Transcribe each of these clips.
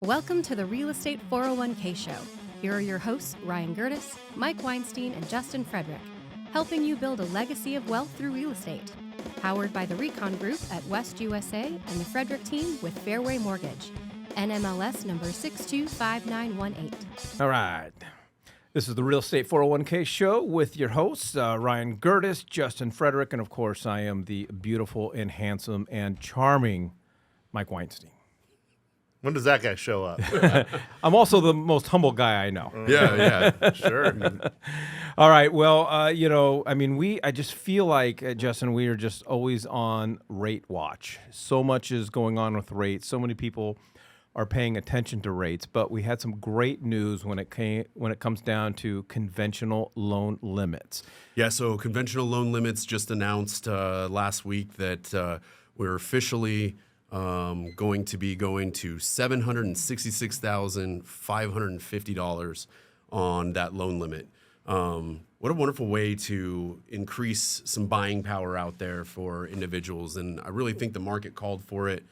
Welcome to the Real Estate 401k Show. Here are your hosts, Ryan Gerdes, Mike Weinstein, and Justin Frederick, helping you build a legacy of wealth through real estate. Powered by the Recon Group at West USA and the Frederick team with Fairway Mortgage. NMLS number 625918. All right. This is the Real Estate 401k Show with your hosts, Ryan Gerdes, Justin Frederick, and of course, I am the beautiful and handsome and charming Mike Weinstein. When does that guy show up? I'm also the most humble guy I know. Yeah, sure. All right. Well, I just feel like, Justin, we are just always on rate watch. So much is going on with rates. So many people are paying attention to rates, but we had some great news when it comes down to conventional loan limits. Yeah, so conventional loan limits just announced last week that we're officially going to be going to $766,550 on that loan limit. What a wonderful way to increase some buying power out there for individuals, and I really think the market called for it.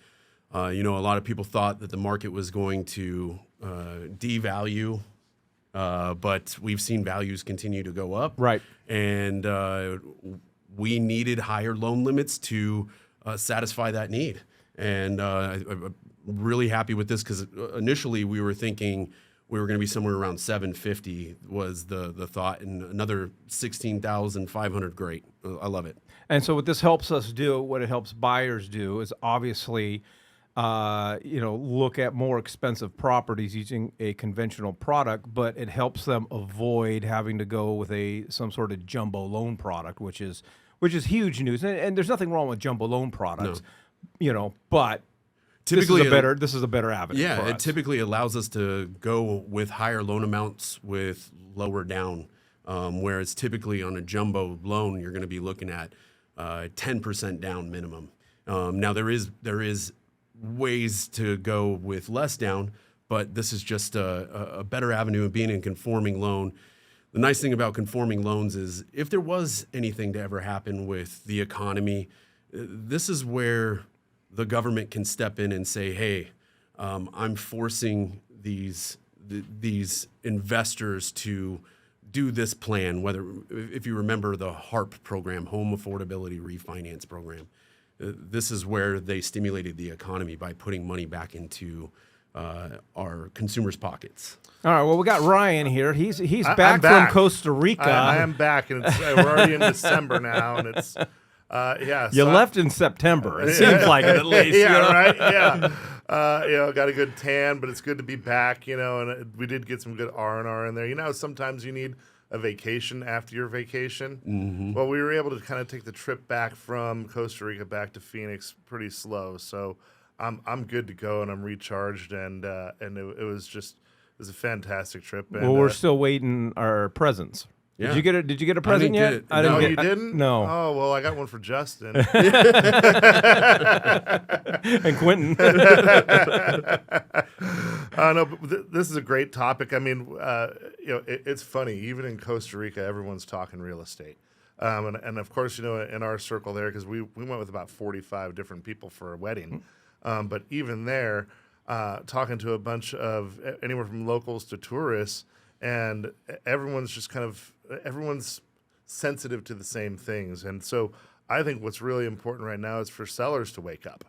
A lot of people thought that the market was going to devalue, but we've seen values continue to go up. Right. And we needed higher loan limits to satisfy that need. And I'm really happy with this because initially we were thinking we were going to be somewhere around 750 was the thought, and another 16,500. Great. I love it. And so what this helps us do, what it helps buyers do, is obviously look at more expensive properties using a conventional product, but it helps them avoid having to go with some sort of jumbo loan product, which is huge news. And there's nothing wrong with jumbo loan products, but typically this is a better avenue. Yeah, for us. It typically allows us to go with higher loan amounts with lower down, whereas typically on a jumbo loan you're going to be looking at 10% down minimum. Now there is ways to go with less down, but this is just a better avenue of being in conforming loan. The nice thing about conforming loans is if there was anything to ever happen with the economy, this is where the government can step in and say, hey, I'm forcing these investors to do this plan, whether, if you remember the HARP program, Home Affordability Refinance Program, this is where they stimulated the economy by putting money back into our consumers' pockets. All right. Well, we got Ryan here. He's back from Costa Rica. I am back, and we're already in December now, and it's You left in September. It seems like it at least. Right. Yeah. Got a good tan, but it's good to be back. And we did get some good R&R in there. Sometimes you need a vacation after your vacation. Mm-hmm. Well, we were able to kind of take the trip back from Costa Rica back to Phoenix pretty slow. So I'm good to go, and I'm recharged, and it was a fantastic trip. And, well, we're still waiting our presents. Yeah. Did you get a present yet? You didn't? No. Oh, well, I got one for Justin. And Quentin. No, but this is a great topic. I mean, it's funny. Even in Costa Rica, everyone's talking real estate. And of course, in our circle there, because we went with about 45 different people for a wedding. But even there, talking to a bunch of anywhere from locals to tourists, and everyone's sensitive to the same things. And so I think what's really important right now is for sellers to wake up.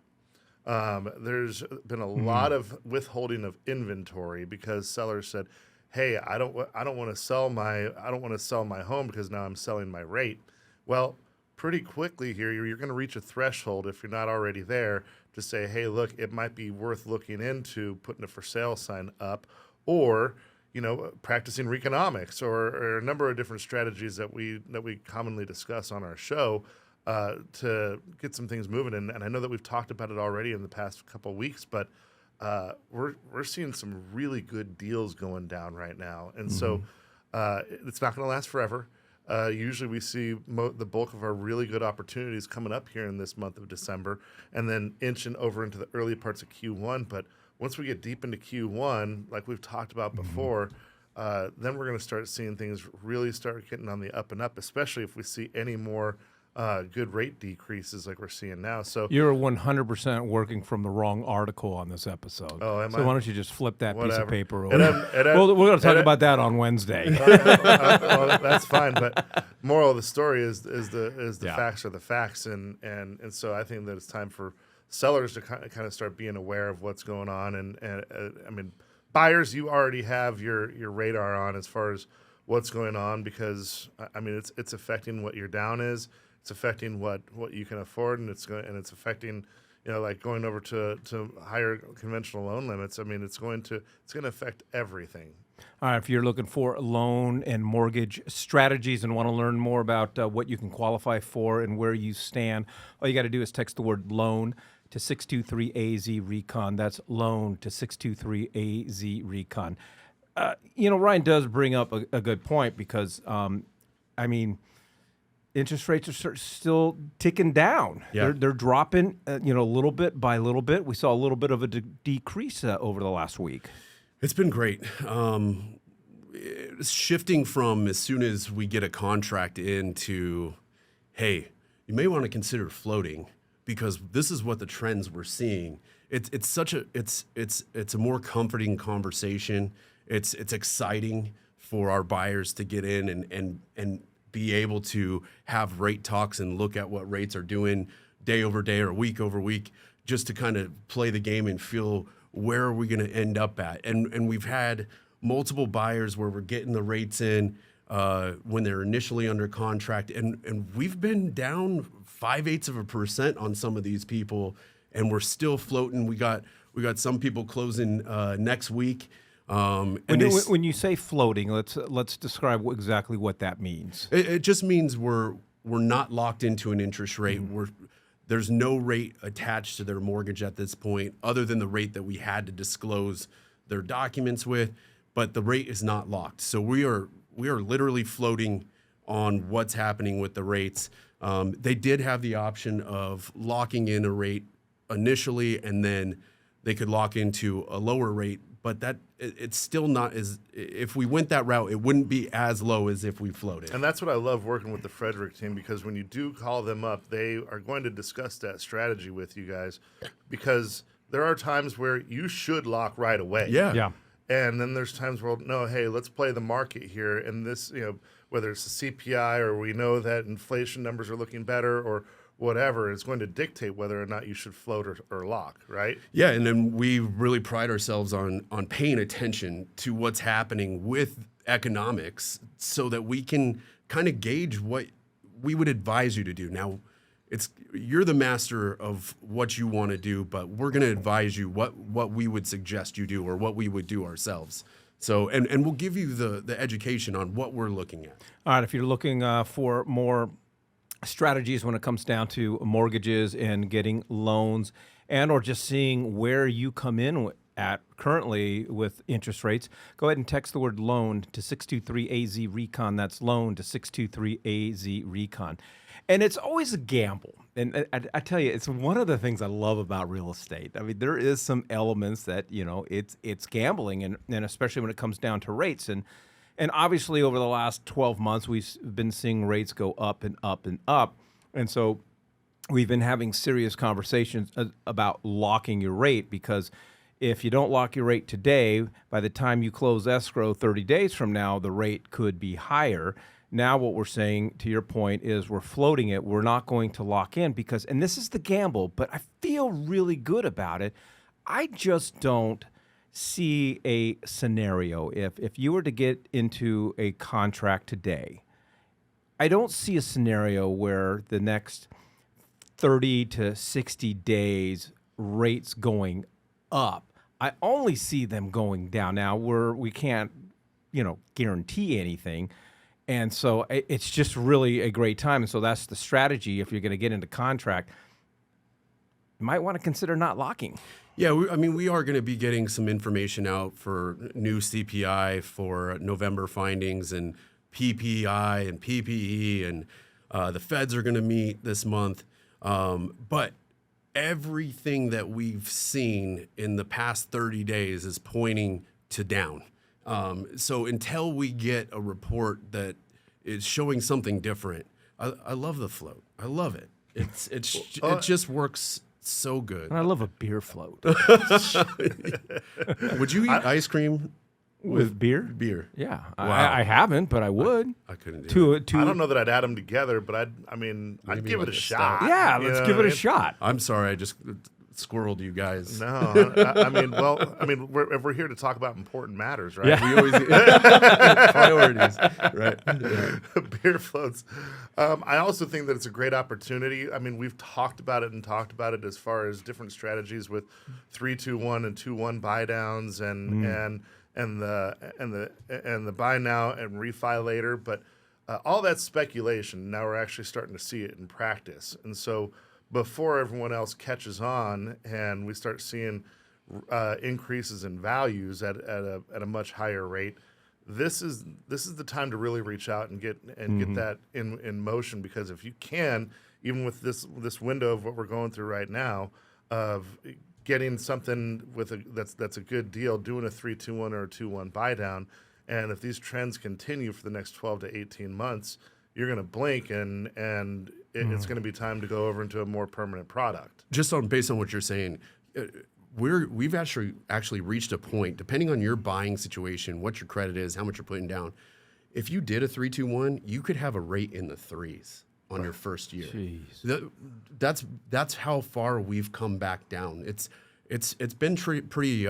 There's been a lot of withholding of inventory because sellers said, "Hey, I don't want to sell my home because now I'm selling my rate." Well, pretty quickly here, you're going to reach a threshold if you're not already there to say, "Hey, look, it might be worth looking into putting a for sale sign up," or practicing Reconomics, or a number of different strategies that we commonly discuss on our show to get some things moving. And I know that we've talked about it already in the past couple of weeks, but we're seeing some really good deals going down right now. And so it's not going to last forever. Usually we see the bulk of our really good opportunities coming up here in this month of December and then inching over into the early parts of Q1. But once we get deep into Q1, like we've talked about before, then we're going to start seeing things really start getting on the up and up, especially if we see any more good rate decreases like we're seeing now. So You're 100% working from the wrong article on this episode. Oh, am so I? why don't you just flip that piece Whatever. of paper And over? I'm- We're going to talk and I- about that on Wednesday. well, that's fine. But moral of the story is the Yeah. facts are the facts, and so I think that it's time for sellers to kind of start being aware of what's going on. And I mean, buyers, you already have your radar on as far as what's going on, because I mean it's affecting what your down is. It's affecting what you can afford, and it's affecting, like going over to higher conventional loan limits. I mean, it's going to affect everything. All right, if you're looking for loan and mortgage strategies and want to learn more about what you can qualify for and where you stand, all you got to do is text the word loan to 623-AZ-RECON. That's loan to 623-AZ-RECON. Ryan does bring up a good point, because, I mean, interest rates are still ticking down. Yeah. They're dropping, little bit by little bit. We saw a little bit of a decrease over the last week. It's been great. Shifting from as soon as we get a contract into, hey, you may want to consider floating, because this is what the trends we're seeing. It's a more comforting conversation. It's exciting for our buyers to get in and be able to have rate talks and look at what rates are doing day over day or week over week, just to kind of play the game and feel where are we going to end up at. And we've had multiple buyers where we're getting the rates in when they're initially under contract, and we've been down 0.6% on some of these people, and we're still floating. We got some people closing next week. When you say floating, let's describe exactly what that means. It just means we're not locked into an interest rate. There's no rate attached to their mortgage at this point, other than the rate that we had to disclose their documents with. But the rate is not locked, so we are literally floating on what's happening with the rates. They did have the option of locking in a rate initially, and then they could lock into a lower rate. But it's still not as, if we went that route, it wouldn't be as low as if we floated. And that's what I love working with the Frederick team, because when you do call them up, they are going to discuss that strategy with you guys, because there are times where you should lock right away. Yeah. And then there's times where, no, hey, let's play the market here. And this, whether it's the CPI or we know that inflation numbers are looking better or whatever, it's going to dictate whether or not you should float or lock, right? Yeah, and then we really pride ourselves on paying attention to what's happening with economics, so that we can kind of gauge what we would advise you to do. Now, you're the master of what you want to do, but we're going to advise you what we would suggest you do, or what we would do ourselves. So, and we'll give you the education on what we're looking at. All right, if you're looking for more strategies when it comes down to mortgages and getting loans, and or just seeing where you come in at currently with interest rates, go ahead and text the word loan to 623-AZ-RECON. That's loan to 623-AZ-RECON. And it's always a gamble. And I tell you, it's one of the things I love about real estate. I mean, there is some elements that, it's gambling, and especially when it comes down to rates. And obviously, over the last 12 months, we've been seeing rates go up and up and up. And so we've been having serious conversations about locking your rate, because if you don't lock your rate today, by the time you close escrow 30 days from now, the rate could be higher. Now what we're saying, to your point, is we're floating it. We're not going to lock in, because, and this is the gamble, but I feel really good about it. I just don't see a scenario. If you were to get into a contract today, I don't see a scenario where the next 30 to 60 days rates going up. I only see them going down. Now we can't, guarantee anything. And so it's just really a great time. And so that's the strategy. If you're going to get into contract, you might want to consider not locking. Yeah, we are going to be getting some information out for new CPI for November findings, and PPI and PPE, and the feds are going to meet this month. But everything that we've seen in the past 30 days is pointing to down. So until we get a report that is showing something different, I love the float. I love it. It just works so good. And I love a beer float. Would you eat ice cream With beer? Beer. Yeah. Wow. I haven't, but I would. I couldn't do it. I don't know that I'd add them together, but I'd give like it a a shot. Yeah, You let's know give what it I a shot. I'm sorry, I just squirreled you guys. No, we're here to talk about important matters, right? Yeah. We always priorities, right? Yeah. Beer floats. I also think that it's a great opportunity. I mean, we've talked about it as far as different strategies with 3-2-1 and 2-1 buy downs and the buy now and refi later, but all that's speculation. Now we're actually starting to see it in practice, and so before everyone else catches on and we start seeing increases in values at a much higher rate, this is the time to really reach out and get that in motion, because if you can, even with this window of what we're going through right now, of getting something that's a good deal, doing a 3-2-1 or a 2-1 buy down, and if these trends continue for the next 12 to 18 months, you're going to blink and it's going to be time to go over into a more permanent product. Just based on what you're saying, we've actually reached a point, depending on your buying situation, what your credit is, how much you're putting down. If you did a 3-2-1, you could have a rate in the 3s on your first year. Jeez. That's how far we've come back down. It's been pretty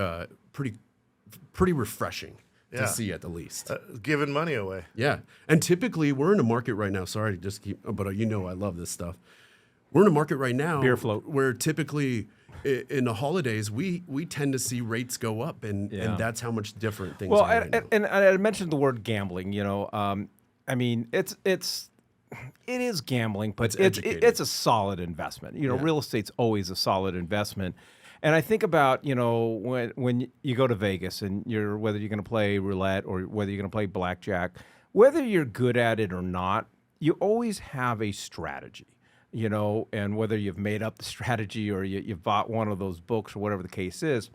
refreshing to see, at the least. Giving money away. Yeah, and typically we're in a market right now. Sorry to just keep, but I love this stuff. We're in a market right now, Beer float, where typically in the holidays we tend to see rates go up, and that's how much different things are. Well, and I mentioned the word gambling. I mean, it is gambling, but it's a solid investment. Real estate's always a solid investment. And I think about, when you go to Vegas and whether you're going to play roulette or whether you're going to play blackjack, whether you're good at it or not, you always have a strategy, and whether you've made up the strategy or you've bought one of those books or whatever the case is,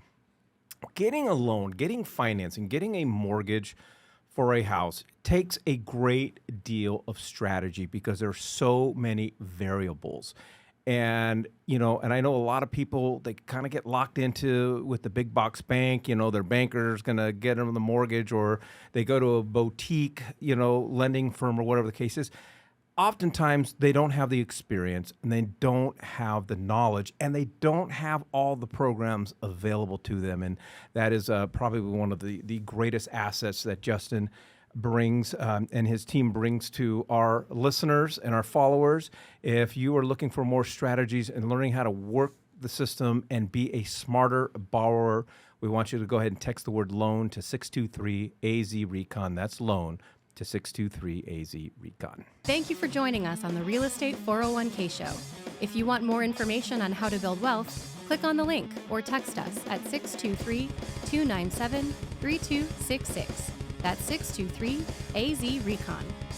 getting a loan, getting financing, getting a mortgage for a house takes a great deal of strategy because there are so many variables. And, and I know a lot of people, they kind of get locked into with the big box bank, their banker's going to get them the mortgage, or they go to a boutique, lending firm or whatever the case is. Oftentimes they don't have the experience and they don't have the knowledge and they don't have all the programs available to them. And that is probably one of the greatest assets that Justin brings and his team brings to our listeners and our followers. If you are looking for more strategies and learning how to work the system and be a smarter borrower, we want you to go ahead and text the word loan to 623-AZ-RECON. That's loan to 623-AZ-RECON. Thank you for joining us on the Real Estate 401k Show. If you want more information on how to build wealth, click on the link or text us at 623-297-3266. That's 623-AZ-RECON.